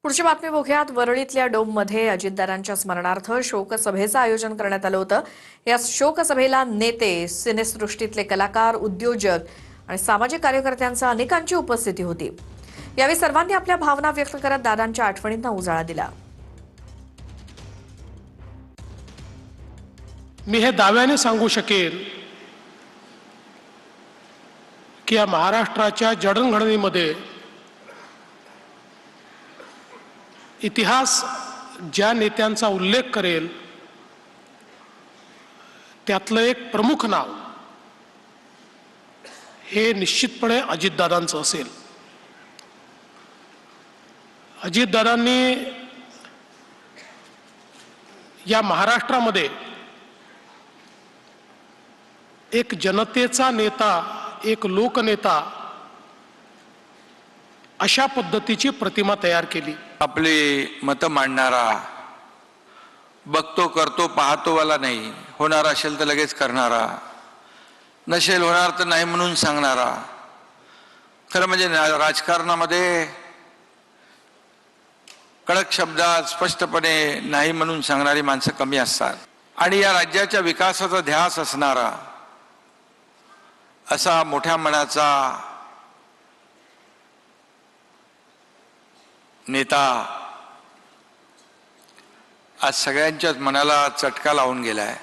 पुढची बातमी बघूयात. वरळीतल्या डोममध्ये अजितदादांच्या स्मरणार्थ शोकसभेचं आयोजन करण्यात आलं होतं. या शोकसभेला नेते, सिनेसृष्टीतले कलाकार, उद्योजक आणि सामाजिक कार्यकर्त्यांचा अनेकांची उपस्थिती होती. यावेळी सर्वांनी आपल्या भावना व्यक्त करत दादांच्या आठवणींना उजाळा दिला. मी हे दाव्याने सांगू शकेन की या महाराष्ट्राच्या जडणघडणीमध्ये इतिहास ज्या नेत्यांचा उल्लेख करेल त्यातलं एक प्रमुख नाव हे निश्चितपणे अजितदादांचं असेल. अजितदादांनी या महाराष्ट्रामध्ये एक जनतेचा नेता, एक लोकनेता अशा पद्धतीची प्रतिमा तयार केली. आपली मतं मांडणारा, बघतो करतो पाहतो वाला नाही, होणार असेल तर लगेच करणारा, नसेल होणार तर नाही म्हणून सांगणारा. खरं म्हणजे राजकारणामध्ये कडक शब्दात स्पष्टपणे नाही म्हणून सांगणारी माणसं कमी असतात. आणि या राज्याच्या विकासाचा ध्यास असणारा असा मोठ्या मनाचा नेता आज सगळ्यांच्याच मनाला चटका लावून गेलाय.